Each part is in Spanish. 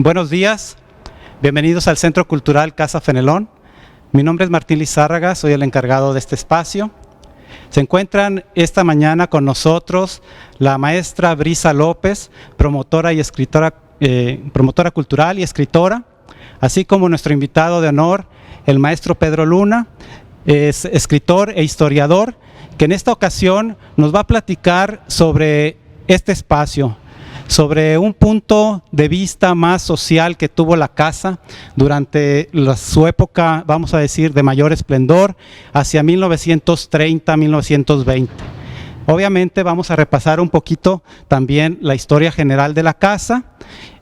Buenos días, bienvenidos al Centro Cultural Casa Fenelón. Mi nombre es Martín Lizárraga, soy el encargado de este espacio. Se encuentran esta mañana con nosotros la maestra Brisa López, promotora y escritora, promotora cultural y escritora, así como nuestro invitado de honor, el maestro Pedro Luna, es escritor e historiador, que en esta ocasión nos va a platicar sobre este espacio, sobre un punto de vista más social que tuvo la casa durante su época, vamos a decir, de mayor esplendor, hacia 1930-1920. Obviamente vamos a repasar un poquito también la historia general de la casa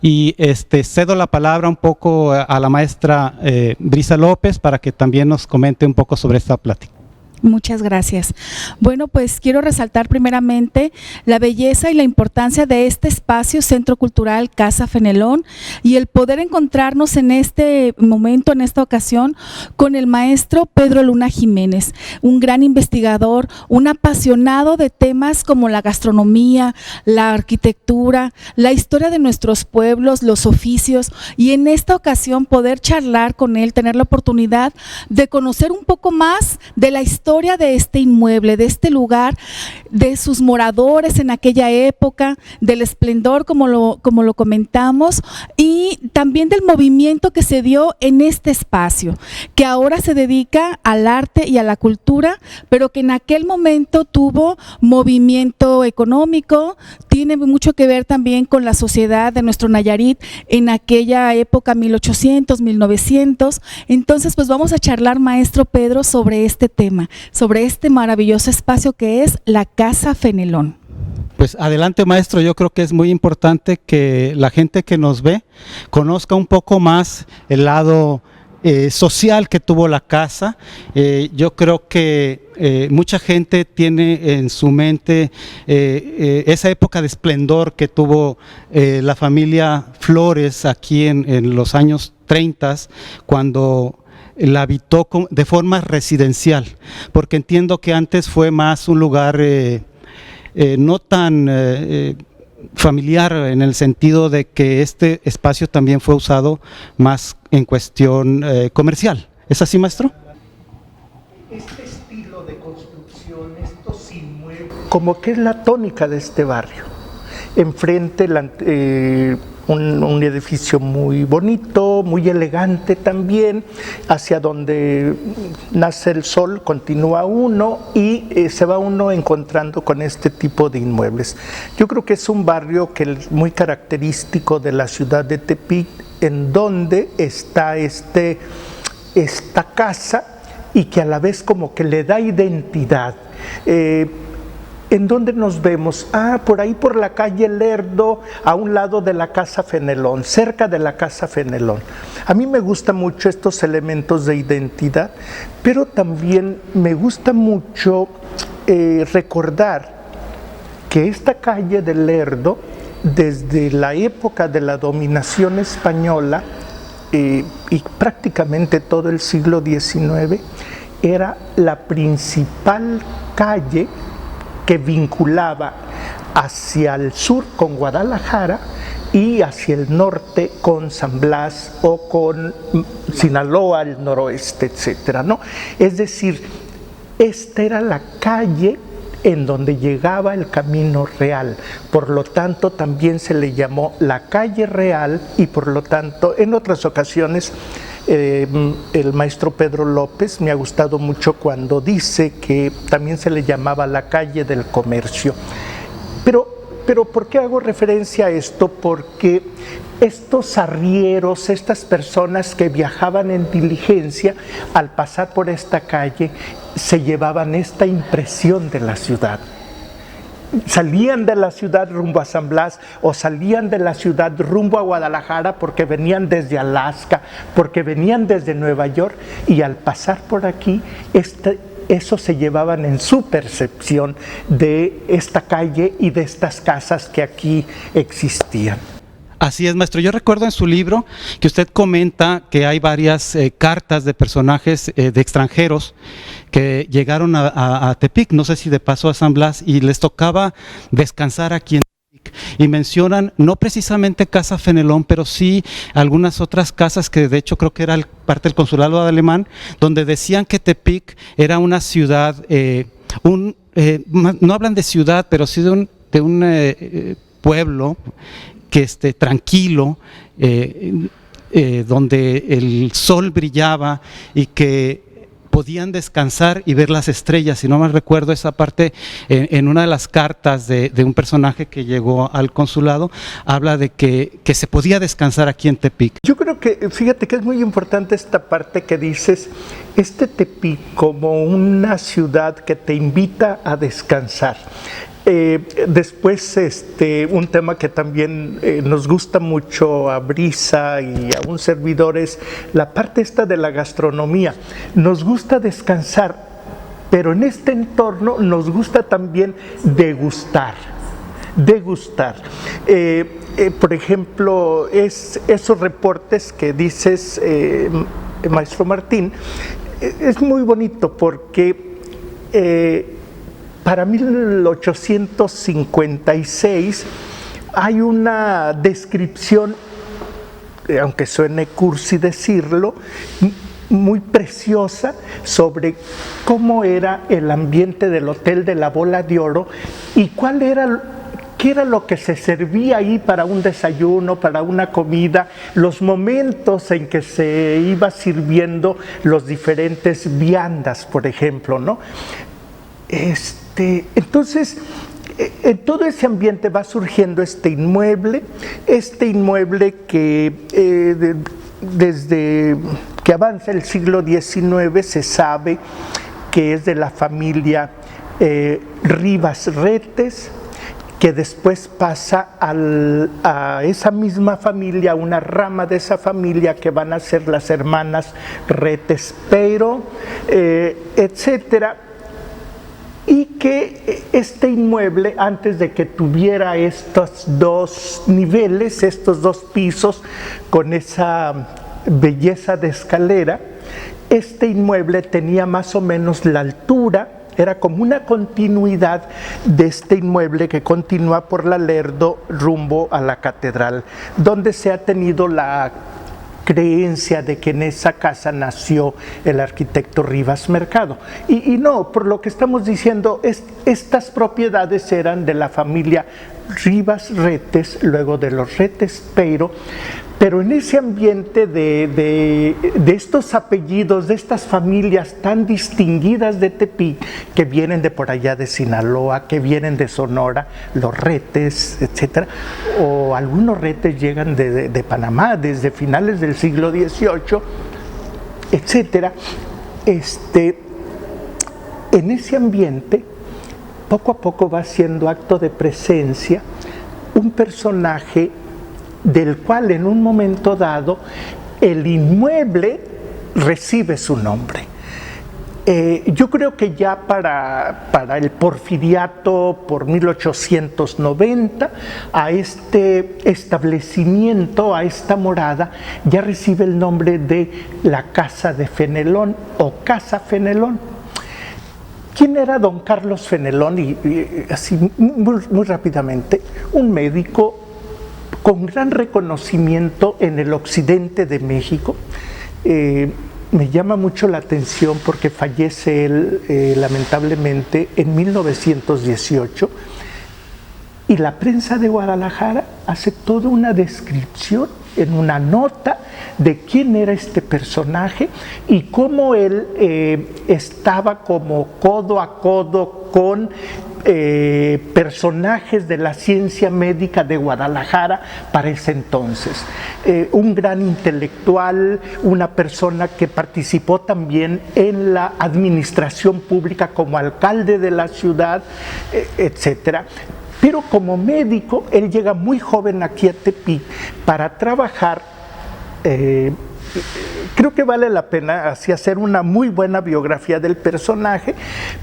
y cedo la palabra un poco a la maestra Brisa López para que también nos comente un poco sobre esta plática. Muchas gracias. Bueno, pues quiero resaltar primeramente la belleza y la importancia de este espacio Centro Cultural Casa Fenelón y el poder encontrarnos en este momento, en esta ocasión, con el maestro Pedro Luna Jiménez, un gran investigador, un apasionado de temas como la gastronomía, la arquitectura, la historia de nuestros pueblos, los oficios, y en esta ocasión poder charlar con él, tener la oportunidad de conocer un poco más de la historia de este inmueble, de este lugar, de sus moradores en aquella época, del esplendor como lo comentamos, y también del movimiento que se dio en este espacio, que ahora se dedica al arte y a la cultura, pero que en aquel momento tuvo movimiento económico, tiene mucho que ver también con la sociedad de nuestro Nayarit en aquella época, 1800, 1900. Entonces, pues vamos a charlar, maestro Pedro, sobre este tema, sobre este maravilloso espacio que es la Casa Fenelón. Pues adelante, maestro. Yo creo que es muy importante que la gente que nos ve conozca un poco más el lado social que tuvo la casa. Yo creo que mucha gente tiene en su mente esa época de esplendor que tuvo la familia Flores aquí en los años 30, cuando la habitó de forma residencial, porque entiendo que antes fue más un lugar no tan familiar, en el sentido de que este espacio también fue usado más en cuestión comercial. ¿Es así, maestro? Este estilo de construcción, estos inmuebles, como que es la tónica de este barrio. Enfrente un edificio muy bonito, muy elegante también, hacia donde nace el sol continúa uno y se va uno encontrando con este tipo de inmuebles. Yo creo que es un barrio que es muy característico de la ciudad de Tepic, en donde está esta casa y que a la vez como que le da identidad. ¿En dónde nos vemos? Por ahí por la calle Lerdo, a un lado de la Casa Fenelón, cerca de la Casa Fenelón. A mí me gustan mucho estos elementos de identidad, pero también me gusta mucho recordar que esta calle de Lerdo, desde la época de la dominación española y prácticamente todo el siglo XIX, era la principal calle que vinculaba hacia el sur con Guadalajara y hacia el norte con San Blas o con Sinaloa, el noroeste, etcétera, ¿no? Es decir, esta era la calle en donde llegaba el Camino Real, por lo tanto también se le llamó la calle Real y por lo tanto en otras ocasiones el maestro Pedro López me ha gustado mucho cuando dice que también se le llamaba la calle del comercio. Pero ¿por qué hago referencia a esto? Porque estos arrieros, estas personas que viajaban en diligencia, al pasar por esta calle, se llevaban esta impresión de la ciudad. Salían de la ciudad rumbo a San Blas o salían de la ciudad rumbo a Guadalajara porque venían desde Alaska, porque venían desde Nueva York, y al pasar por aquí, eso se llevaban en su percepción de esta calle y de estas casas que aquí existían. Así es, maestro. Yo recuerdo en su libro que usted comenta que hay varias cartas de personajes de extranjeros que llegaron a Tepic, no sé si de paso a San Blas, y les tocaba descansar aquí en Tepic. y mencionan no precisamente Casa Fenelón, pero sí algunas otras casas que de hecho creo que era parte del consulado alemán, donde decían que Tepic era una ciudad, no hablan de ciudad, pero sí de un pueblo que tranquilo, donde el sol brillaba y que podían descansar y ver las estrellas. Si no mal recuerdo, esa parte en una de las cartas de un personaje que llegó al consulado, habla de que se podía descansar aquí en Tepic. Yo creo que, fíjate que es muy importante esta parte que dices, Tepic como una ciudad que te invita a descansar. Después, un tema que también nos gusta mucho a Brisa y a un servidor es la parte esta de la gastronomía. Nos gusta descansar, pero en este entorno nos gusta también degustar. Por ejemplo, esos reportes que dices, maestro Martín, es muy bonito porque para 1856 hay una descripción, aunque suene cursi decirlo, muy preciosa sobre cómo era el ambiente del Hotel de la Bola de Oro y qué era lo que se servía ahí para un desayuno, para una comida, los momentos en que se iba sirviendo los diferentes viandas, por ejemplo, ¿no? Entonces, en todo ese ambiente va surgiendo este inmueble que desde que avanza el siglo XIX se sabe que es de la familia Rivas Retes, que después pasa a esa misma familia, una rama de esa familia que van a ser las hermanas Retes Peiro, etcétera. Y que este inmueble, antes de que tuviera estos dos niveles, estos dos pisos, con esa belleza de escalera, este inmueble tenía más o menos la altura, era como una continuidad de este inmueble que continúa por la Lerdo rumbo a la catedral, donde se ha tenido la creencia de que en esa casa nació el arquitecto Rivas Mercado. Y no, por lo que estamos diciendo, estas propiedades eran de la familia Rivas Retes, luego de los Retes Peiro, pero en ese ambiente de estos apellidos, de estas familias tan distinguidas de Tepic, que vienen de por allá de Sinaloa, que vienen de Sonora, los Retes, etcétera, o algunos Retes llegan de Panamá desde finales del siglo XVIII, etcétera. En ese ambiente, poco a poco va siendo acto de presencia un personaje del cual en un momento dado el inmueble recibe su nombre. Yo creo que ya para el porfiriato, por 1890, a este establecimiento, a esta morada, ya recibe el nombre de la Casa de Fenelón o Casa Fenelón. ¿Quién era don Carlos Fenelón? Y así muy rápidamente, un médico con gran reconocimiento en el occidente de México. Me llama mucho la atención porque fallece él lamentablemente en 1918 y la prensa de Guadalajara hace toda una descripción en una nota de quién era este personaje y cómo él estaba como codo a codo con personajes de la ciencia médica de Guadalajara para ese entonces. Un gran intelectual, una persona que participó también en la administración pública como alcalde de la ciudad, etcétera. Pero como médico, él llega muy joven aquí a Tepic para trabajar. Creo que vale la pena así hacer una muy buena biografía del personaje,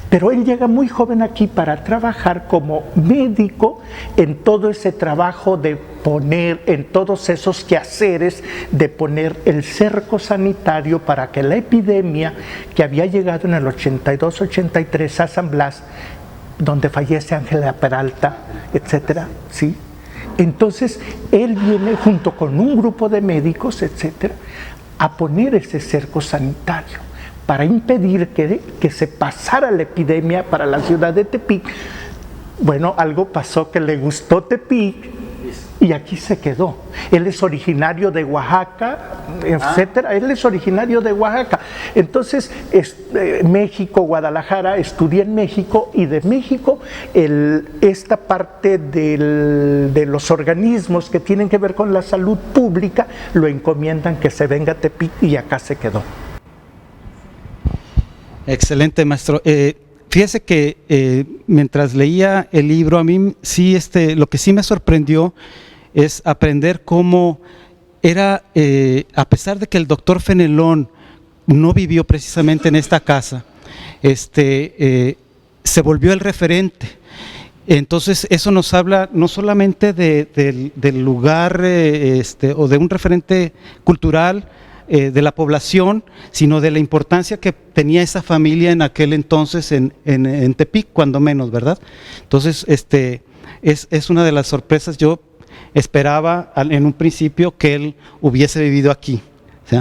pero él llega muy joven aquí para trabajar como médico en todo ese trabajo de poner, en todos esos quehaceres, de poner el cerco sanitario para que la epidemia que había llegado en el 82-83 a San Blas, donde fallece Ángela Peralta, etcétera, ¿sí? Entonces, él viene junto con un grupo de médicos, etcétera, a poner ese cerco sanitario para impedir que se pasara la epidemia para la ciudad de Tepic. Bueno, algo pasó que le gustó Tepic y aquí se quedó. Él es originario de Oaxaca, etcétera. Él es originario de Oaxaca. Entonces, México, Guadalajara, estudia en México, y de México esta parte de los organismos que tienen que ver con la salud pública lo encomiendan que se venga a Tepic y acá se quedó. Excelente, maestro. Fíjese que mientras leía el libro, a mí sí, lo que sí me sorprendió es aprender cómo era, a pesar de que el doctor Fenelón no vivió precisamente en esta casa, se volvió el referente. Entonces eso nos habla no solamente del lugar o de un referente cultural de la población, sino de la importancia que tenía esa familia en aquel entonces en Tepic, cuando menos, ¿verdad? Entonces es una de las sorpresas. Yo esperaba en un principio que él hubiese vivido aquí, ¿sí?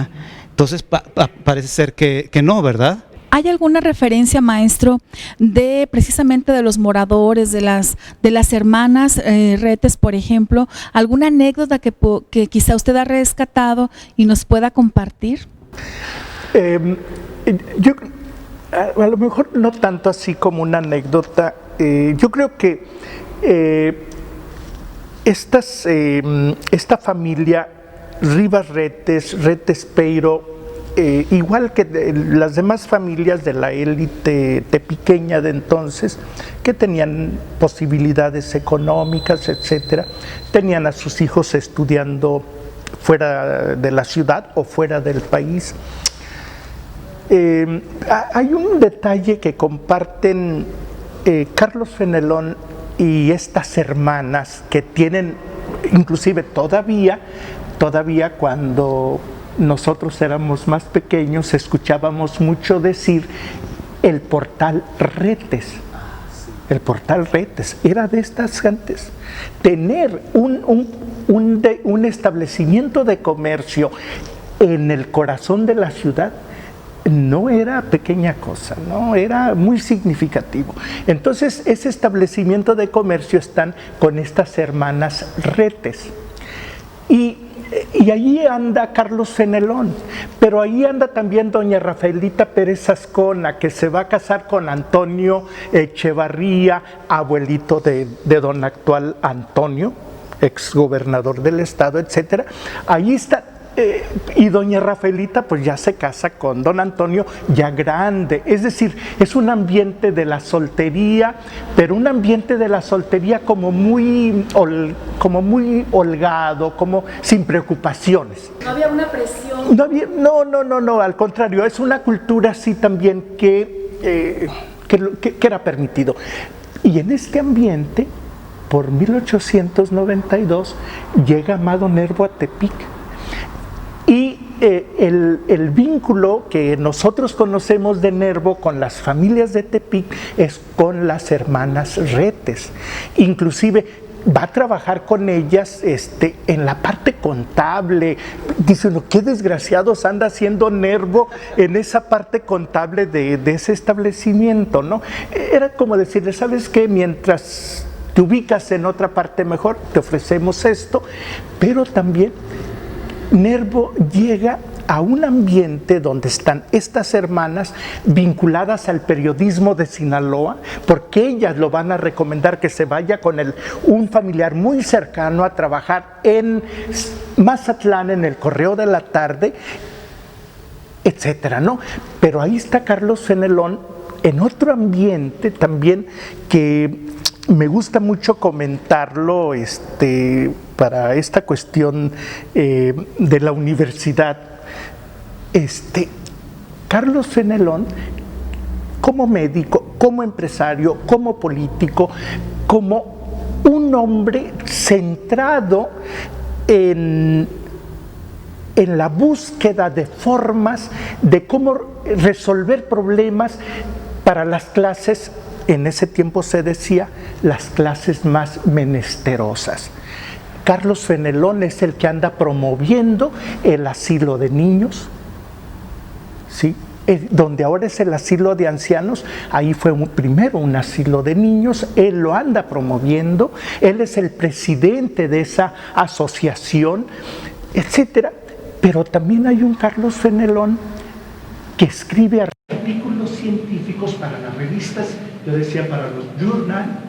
Entonces parece ser que no, ¿verdad? ¿Hay alguna referencia, maestro, de precisamente de los moradores, de las hermanas Retes, por ejemplo? ¿Alguna anécdota que quizá usted ha rescatado y nos pueda compartir? Yo, a lo mejor no tanto así como una anécdota. Yo creo que esta familia Rivas Retes Peiro, igual que las demás familias de la élite tepiqueña de entonces, que tenían posibilidades económicas, etcétera, tenían a sus hijos estudiando fuera de la ciudad o fuera del país. Hay un detalle que comparten Carlos Fenelón y estas hermanas que tienen, inclusive todavía cuando nosotros éramos más pequeños, escuchábamos mucho decir el portal Retes. El portal Retes era de estas gentes. Tener un establecimiento de comercio en el corazón de la ciudad no era pequeña cosa, no, era muy significativo. Entonces, ese establecimiento de comercio están con estas hermanas Retes. Y allí anda Carlos Fenelón, pero ahí anda también doña Rafaelita Pérez Ascona, que se va a casar con Antonio Echevarría, abuelito de don actual Antonio, exgobernador del estado, etcétera. Ahí está. Y doña Rafaelita pues ya se casa con don Antonio ya grande, es decir, es un ambiente de la soltería, pero un ambiente de la soltería como muy holgado, como sin preocupaciones. No había una presión. No, al contrario, es una cultura así también que era permitido. Y en este ambiente, por 1892, llega Amado Nervo a Tepic. Y el vínculo que nosotros conocemos de Nervo con las familias de Tepic es con las hermanas Retes. Inclusive va a trabajar con ellas en la parte contable. Dice uno, qué desgraciados anda haciendo Nervo en esa parte contable de ese establecimiento, ¿no? Era como decirle, ¿sabes qué? Mientras te ubicas en otra parte mejor, te ofrecemos esto, pero también Nervo llega a un ambiente donde están estas hermanas vinculadas al periodismo de Sinaloa, porque ellas lo van a recomendar que se vaya con un familiar muy cercano a trabajar en Mazatlán, en el Correo de la Tarde, etcétera, ¿no? Pero ahí está Carlos Fenelón en otro ambiente también que me gusta mucho comentarlo para esta cuestión de la universidad. Carlos Fenelón, como médico, como empresario, como político, como un hombre centrado en la búsqueda de formas de cómo resolver problemas para las clases, en ese tiempo se decía, las clases más menesterosas. Carlos Fenelón es el que anda promoviendo el asilo de niños, ¿sí? Donde ahora es el asilo de ancianos, ahí fue primero un asilo de niños, él lo anda promoviendo, él es el presidente de esa asociación, etcétera. Pero también hay un Carlos Fenelón que escribe artículos científicos para las revistas, yo decía para los journal,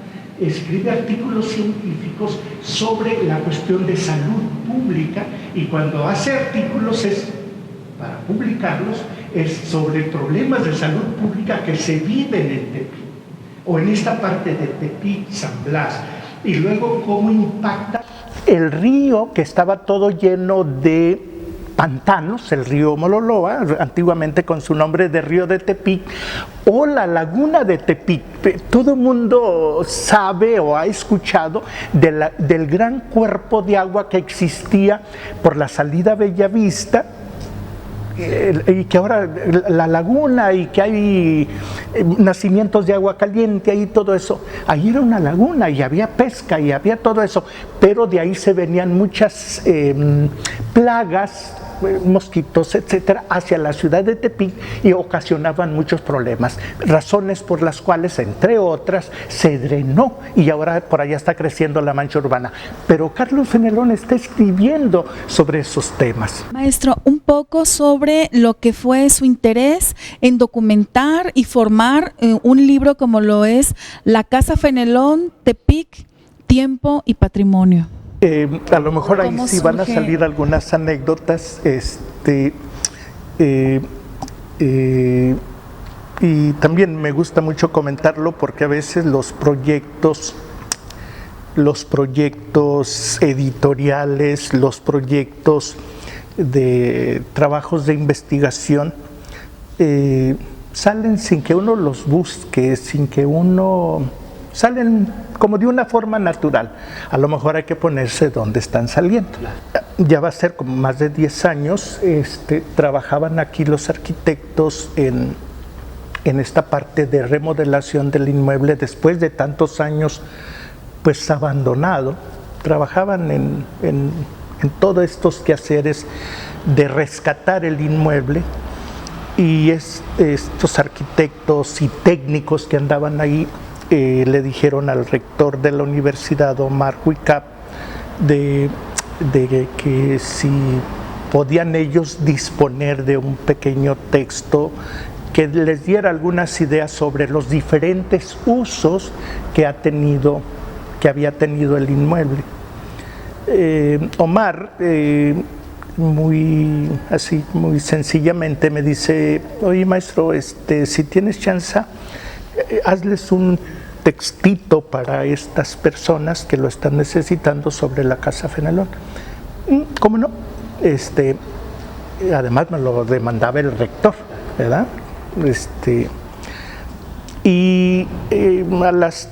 escribe artículos científicos sobre la cuestión de salud pública, y cuando hace artículos es para publicarlos, es sobre problemas de salud pública que se viven en Tepic, o en esta parte de Tepic, San Blas, y luego cómo impacta el río que estaba todo lleno de pantanos, el río Mololoa, antiguamente con su nombre de río de Tepic, o la laguna de Tepic. Todo el mundo sabe o ha escuchado del gran cuerpo de agua que existía por la salida Bellavista, y que ahora la laguna, y que hay nacimientos de agua caliente y todo eso. Ahí era una laguna y había pesca y había todo eso, pero de ahí se venían muchas plagas, mosquitos, etcétera, hacia la ciudad de Tepic, y ocasionaban muchos problemas, razones por las cuales, entre otras, se drenó, y ahora por allá está creciendo la mancha urbana. Pero Carlos Fenelón está escribiendo sobre esos temas. Maestro, un poco sobre lo que fue su interés en documentar y formar un libro como lo es La Casa Fenelón, Tepic, Tiempo y Patrimonio. A lo mejor ahí sí van a salir algunas anécdotas, y también me gusta mucho comentarlo porque a veces los proyectos editoriales, los proyectos de trabajos de investigación salen sin que uno los busque, salen como de una forma natural. A lo mejor hay que ponerse donde están saliendo. Ya va a ser como más de 10 años, trabajaban aquí los arquitectos en esta parte de remodelación del inmueble después de tantos años pues abandonado. Trabajaban en todos estos quehaceres de rescatar el inmueble, y estos arquitectos y técnicos que andaban ahí le dijeron al rector de la universidad, Omar Huicap, de que si podían ellos disponer de un pequeño texto que les diera algunas ideas sobre los diferentes usos que había tenido el inmueble. Omar, muy sencillamente me dice: oye, maestro, si tienes chance, hazles un textito para estas personas que lo están necesitando sobre la Casa Fenelón. ¿Cómo no? Además me lo demandaba el rector, ¿verdad? Y a las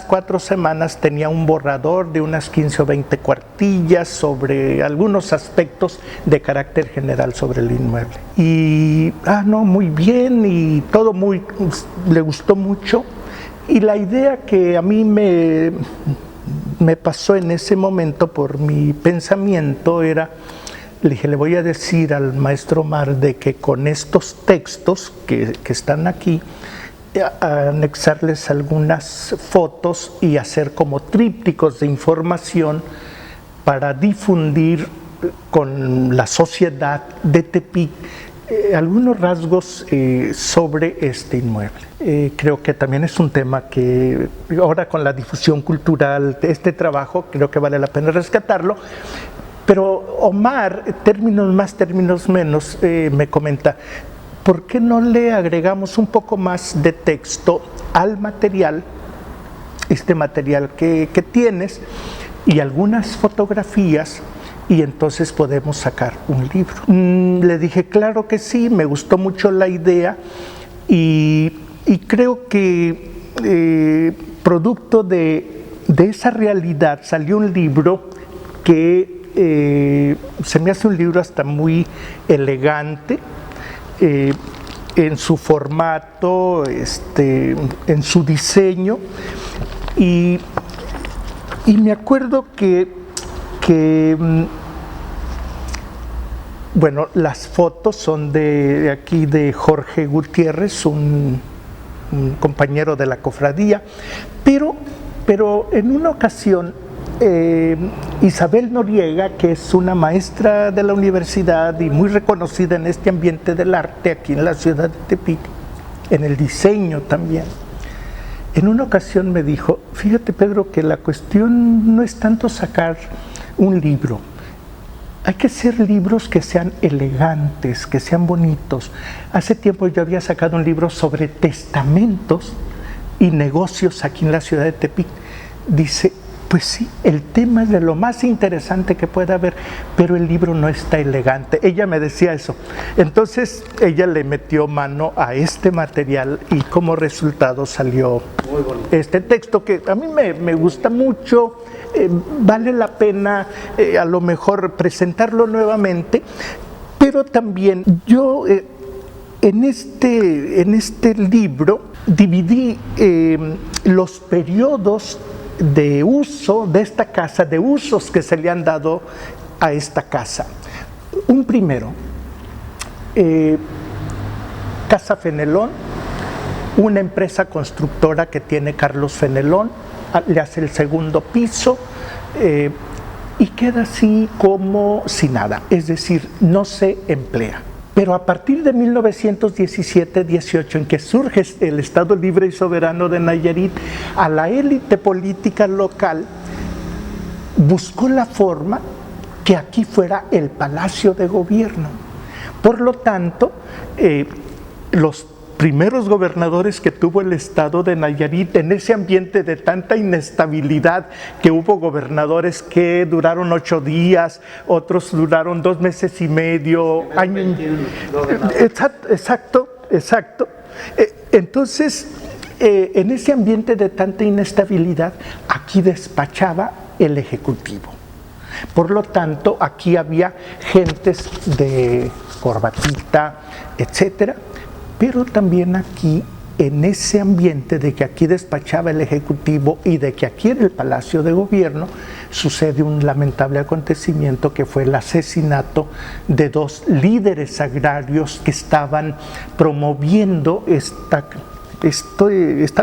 4 semanas tenía un borrador de unas 15 o 20 cuartillas sobre algunos aspectos de carácter general sobre el inmueble. Y, muy bien, y todo le gustó mucho. Y la idea que a mí me pasó en ese momento por mi pensamiento era, le dije, le voy a decir al maestro Omar de que con estos textos que están aquí, anexarles algunas fotos y hacer como trípticos de información para difundir con la sociedad de Tepic algunos rasgos sobre este inmueble. Creo que también es un tema que ahora, con la difusión cultural de este trabajo, creo que vale la pena rescatarlo. Pero Omar, términos más, términos menos, me comenta: ¿por qué no le agregamos un poco más de texto al material, este material que tienes, y algunas fotografías, y entonces podemos sacar un libro? Le dije, claro que sí, me gustó mucho la idea, y creo que producto de esa realidad salió un libro que se me hace un libro hasta muy elegante, en su formato, en su diseño, y Y me acuerdo que bueno, las fotos son de aquí de Jorge Gutiérrez, un compañero de la cofradía, pero en una ocasión Isabel Noriega, que es una maestra de la universidad y muy reconocida en este ambiente del arte aquí en la ciudad de Tepic, en el diseño también, en una ocasión me dijo: fíjate, Pedro, que la cuestión no es tanto sacar un libro, hay que hacer libros que sean elegantes, que sean bonitos. Hace tiempo yo había sacado un libro sobre testamentos y negocios aquí en la ciudad de Tepic. Dice: pues sí, el tema es de lo más interesante que pueda haber, pero el libro no está elegante. Ella me decía eso. Entonces ella le metió mano a este material y como resultado salió este texto que a mí me gusta mucho. Vale la pena a lo mejor presentarlo nuevamente, pero también yo en este libro dividí los periodos de uso de esta casa, de usos que se le han dado a esta casa. Un primero, Casa Fenelón, una empresa constructora que tiene Carlos Fenelón, le hace el segundo piso y queda así como si nada, es decir, no se emplea. Pero a partir de 1917-18, en que surge el Estado Libre y Soberano de Nayarit, a la élite política local buscó la forma que aquí fuera el Palacio de Gobierno. Por lo tanto, los primeros gobernadores que tuvo el estado de Nayarit, en ese ambiente de tanta inestabilidad, que hubo gobernadores que duraron 8 días, otros duraron 2 meses y medio, año. Exacto. Entonces, en ese ambiente de tanta inestabilidad, aquí despachaba el Ejecutivo. Por lo tanto, aquí había gentes de corbatita, etcétera. Pero también aquí, en ese ambiente de que aquí despachaba el Ejecutivo y de que aquí era el Palacio de Gobierno, sucede un lamentable acontecimiento que fue el asesinato de 2 líderes agrarios que estaban promoviendo esta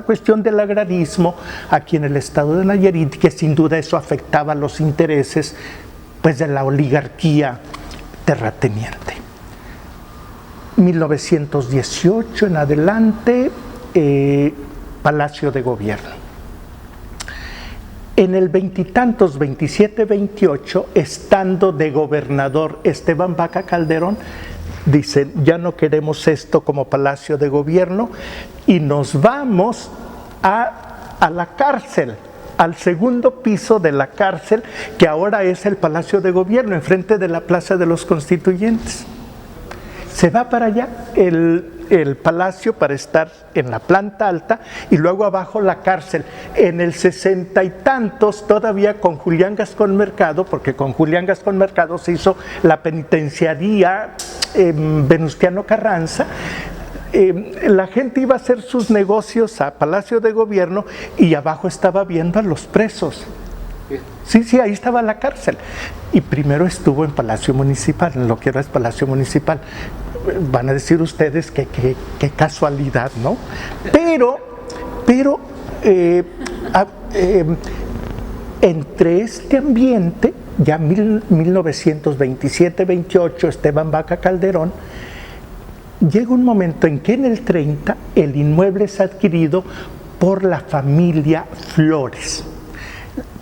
cuestión del agrarismo aquí en el estado de Nayarit, que sin duda eso afectaba los intereses pues, de la oligarquía terrateniente. 1918 en adelante, Palacio de Gobierno. En el 27-28, estando de gobernador Esteban Vaca Calderón, dicen: ya no queremos esto como Palacio de Gobierno y nos vamos a la cárcel, al segundo piso de la cárcel, que ahora es el Palacio de Gobierno, enfrente de la Plaza de los Constituyentes. Se va para allá el palacio para estar en la planta alta y luego abajo la cárcel. En el 60 y tantos, todavía con Julián Gascón Mercado, porque con Julián Gascón Mercado se hizo la penitenciaría Venustiano Carranza, la gente iba a hacer sus negocios a Palacio de Gobierno y abajo estaba viendo a los presos. Sí, ahí estaba la cárcel. Y primero estuvo en Palacio Municipal, en lo que ahora es Palacio Municipal. Van a decir ustedes que casualidad, ¿no? Pero entre este ambiente, ya 1927-28, Esteban Vaca Calderón, llega un momento en que en el 30 el inmueble es adquirido por la familia Flores,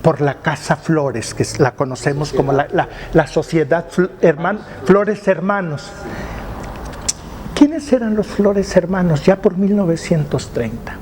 por la Casa Flores, que la conocemos como la Sociedad Flores Hermanos. ¿Quiénes eran los Flores Hermanos? Ya por 1930.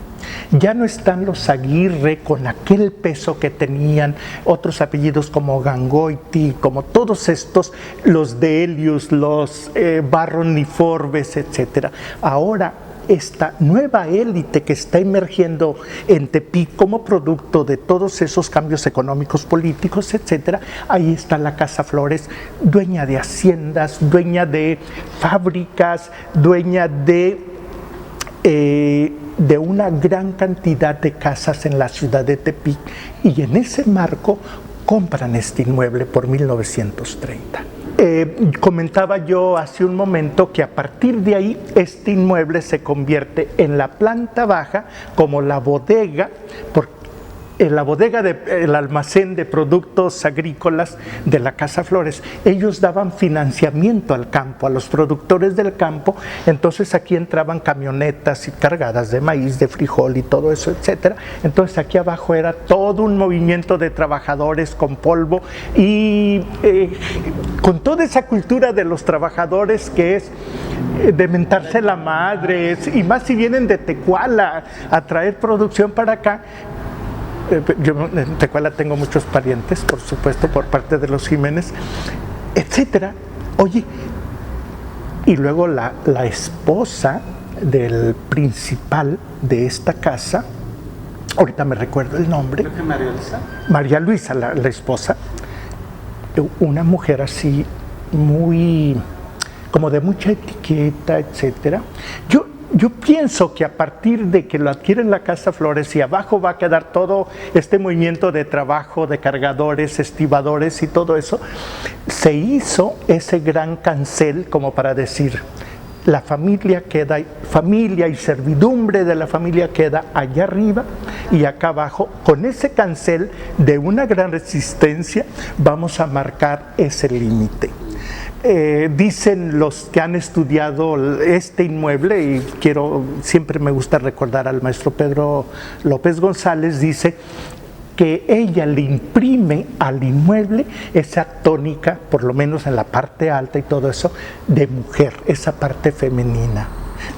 Ya no están los Aguirre con aquel peso que tenían, otros apellidos como Gangoiti, como todos estos, los Delius, los Barron y Forbes, etc. Ahora, esta nueva élite que está emergiendo en Tepic como producto de todos esos cambios económicos, políticos, etcétera, ahí está la Casa Flores, dueña de haciendas, dueña de fábricas, dueña de de una gran cantidad de casas en la ciudad de Tepic, y en ese marco compran este inmueble por 1930. Comentaba yo hace un momento que a partir de ahí este inmueble se convierte en la planta baja como la bodega, el almacén de productos agrícolas de la Casa Flores. Ellos daban financiamiento al campo, a los productores del campo, entonces aquí entraban camionetas cargadas de maíz, de frijol y todo eso, etcétera. Entonces aquí abajo era todo un movimiento de trabajadores con polvo y con toda esa cultura de los trabajadores que es de mentarse la madre, y más si vienen de Tecuala a traer producción para acá. Yo en Tecuala tengo muchos parientes, por supuesto, por parte de los Jiménez, etcétera. Oye, y luego la esposa del principal de esta casa, ahorita me recuerdo el nombre. Creo que María Luisa. María Luisa, la esposa, una mujer así muy, como de mucha etiqueta, etcétera. Yo pienso que a partir de que lo adquieren la Casa Flores y abajo va a quedar todo este movimiento de trabajo, de cargadores, estibadores y todo eso, se hizo ese gran cancel como para decir, la familia queda, familia y servidumbre de la familia queda allá arriba, y acá abajo, con ese cancel de una gran resistencia, vamos a marcar ese límite. Dicen los que han estudiado este inmueble, y siempre me gusta recordar al maestro Pedro López González, dice que ella le imprime al inmueble esa tónica, por lo menos en la parte alta y todo eso, de mujer, esa parte femenina,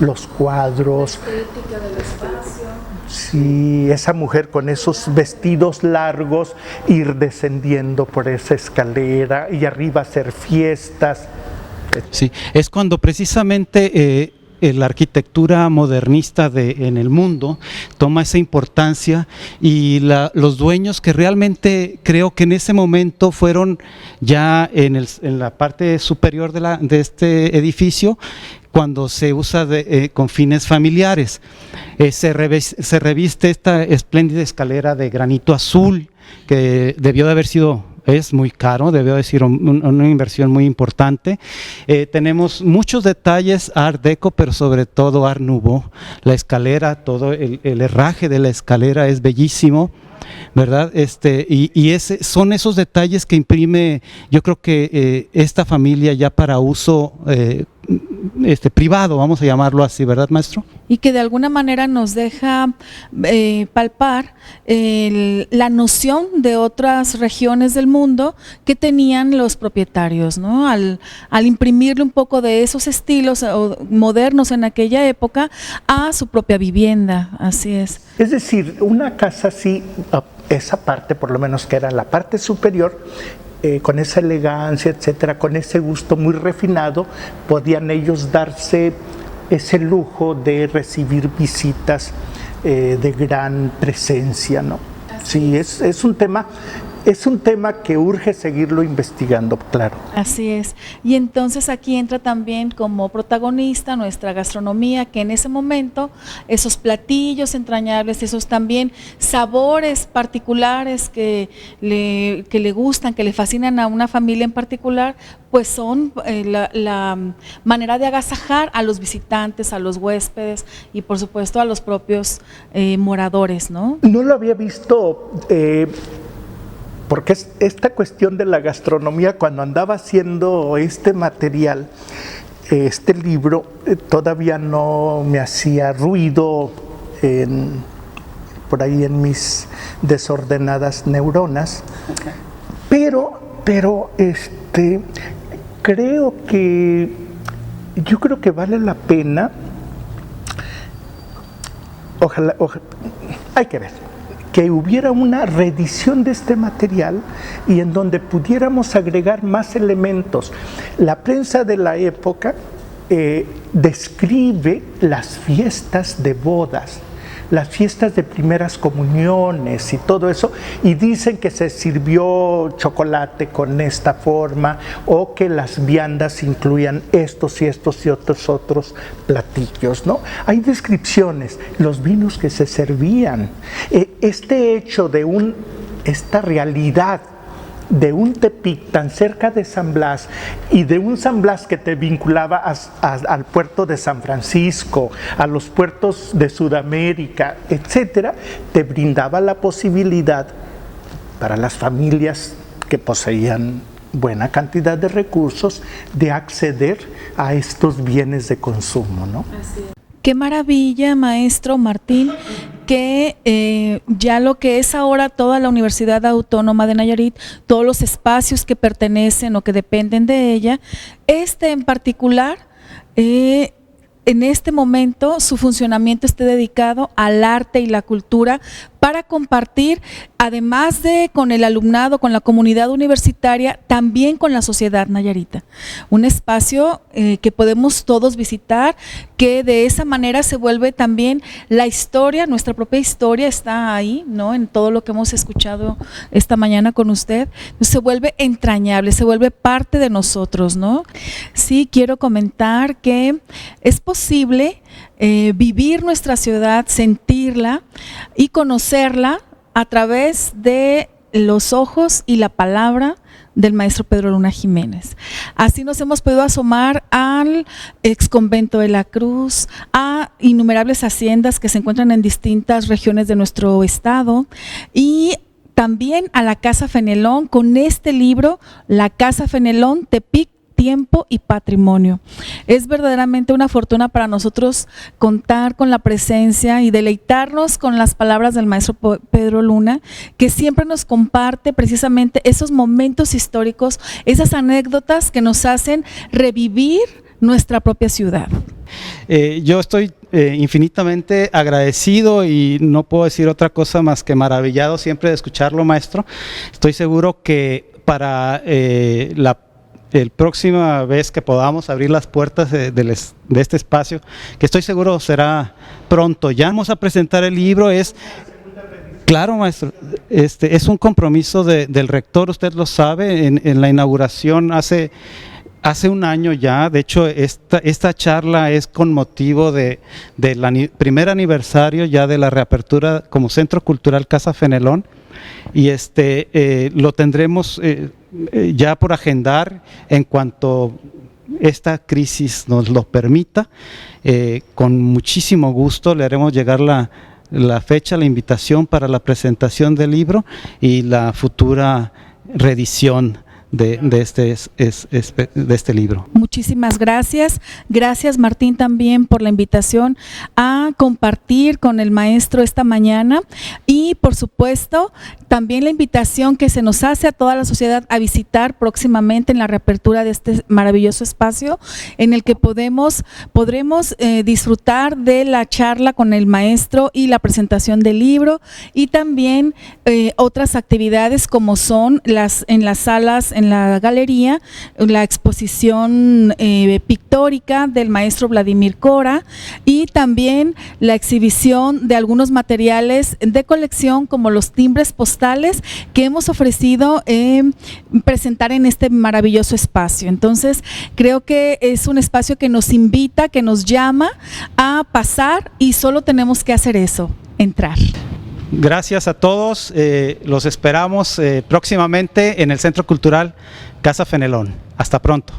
los cuadros, la estética del espacio. Sí, esa mujer con esos vestidos largos, ir descendiendo por esa escalera y arriba hacer fiestas. Sí, es cuando precisamente la arquitectura modernista en el mundo toma esa importancia, y los dueños que realmente creo que en ese momento fueron ya en la parte superior de este edificio, cuando se usa con fines familiares. Se reviste esta espléndida escalera de granito azul, que debió de haber sido, es muy caro, debió de ser una inversión muy importante. Tenemos muchos detalles Art Deco, pero sobre todo Art Nouveau. La escalera, todo el herraje de la escalera es bellísimo, ¿verdad? Son esos detalles que imprime, yo creo que esta familia ya para uso privado, vamos a llamarlo así, ¿verdad, maestro? Y que de alguna manera nos deja palpar la noción de otras regiones del mundo que tenían los propietarios, ¿no? Al imprimirle un poco de esos estilos modernos en aquella época a su propia vivienda, así es. Es decir, una casa así, esa parte por lo menos que era la parte superior, con esa elegancia, etcétera, con ese gusto muy refinado, podían ellos darse ese lujo de recibir visitas de gran presencia, ¿no? Sí, es un tema que urge seguirlo investigando, claro. Así es. Y entonces aquí entra también como protagonista nuestra gastronomía, que en ese momento esos platillos entrañables, esos también sabores particulares que le gustan, que le fascinan a una familia en particular, pues son la manera de agasajar a los visitantes, a los huéspedes y por supuesto a los propios moradores, ¿no? No lo había visto, porque esta cuestión de la gastronomía, cuando andaba haciendo este material, este libro, todavía no me hacía ruido por ahí en mis desordenadas neuronas, pero yo creo que vale la pena, ojalá hay que ver, que hubiera una reedición de este material y en donde pudiéramos agregar más elementos. La prensa de la época describe las fiestas de bodas las fiestas de primeras comuniones y todo eso, y dicen que se sirvió chocolate con esta forma, o que las viandas incluían estos y otros platillos, ¿no? Hay descripciones, los vinos que se servían, este hecho de esta realidad de un Tepic tan cerca de San Blas, y de un San Blas que te vinculaba al puerto de San Francisco, a los puertos de Sudamérica, etcétera, te brindaba la posibilidad para las familias que poseían buena cantidad de recursos de acceder a estos bienes de consumo, ¿no? Así es. Qué maravilla, maestro Martín, que ya lo que es ahora toda la Universidad Autónoma de Nayarit, todos los espacios que pertenecen o que dependen de ella, en particular, en este momento su funcionamiento esté dedicado al arte y la cultura para compartir, además de con el alumnado, con la comunidad universitaria, también con la sociedad nayarita. Un espacio que podemos todos visitar, que de esa manera se vuelve también la historia, nuestra propia historia está ahí, ¿no? En todo lo que hemos escuchado esta mañana con usted, se vuelve entrañable, se vuelve parte de nosotros, ¿no? Sí, quiero comentar que es posible vivir nuestra ciudad, sentirla y conocerla a través de los ojos y la palabra del maestro Pedro Luna Jiménez. Así nos hemos podido asomar al exconvento de la Cruz, a innumerables haciendas que se encuentran en distintas regiones de nuestro estado, y también a la Casa Fenelón con este libro, La Casa Fenelón, Tepic, Tiempo y Patrimonio. Es verdaderamente una fortuna para nosotros contar con la presencia y deleitarnos con las palabras del maestro Pedro Luna, que siempre nos comparte precisamente esos momentos históricos, esas anécdotas que nos hacen revivir nuestra propia ciudad. Yo estoy infinitamente agradecido y no puedo decir otra cosa más que maravillado siempre de escucharlo, maestro. Estoy seguro que para la próxima vez que podamos abrir las puertas de este espacio, que estoy seguro será pronto, ya vamos a presentar el libro. Claro, maestro, es un compromiso del rector, usted lo sabe, en la inauguración hace un año ya. De hecho, esta charla es con motivo del primer aniversario ya de la reapertura como Centro Cultural Casa Fenelón, y lo tendremos ya por agendar en cuanto esta crisis nos lo permita. Con muchísimo gusto le haremos llegar la fecha, la invitación para la presentación del libro y la futura reedición de este libro. Muchísimas gracias. Gracias, Martín, también por la invitación a compartir con el maestro esta mañana, y por supuesto también la invitación que se nos hace a toda la sociedad a visitar próximamente en la reapertura de este maravilloso espacio en el que podremos disfrutar de la charla con el maestro y la presentación del libro, y también otras actividades como son en las salas, en la galería, la exposición pictórica del maestro Vladimir Cora, y también la exhibición de algunos materiales de colección como los timbres postales que hemos ofrecido presentar en este maravilloso espacio. Entonces, creo que es un espacio que nos invita, que nos llama a pasar, y solo tenemos que hacer eso, entrar. Gracias a todos, los esperamos próximamente en el Centro Cultural Casa Fenelón. Hasta pronto.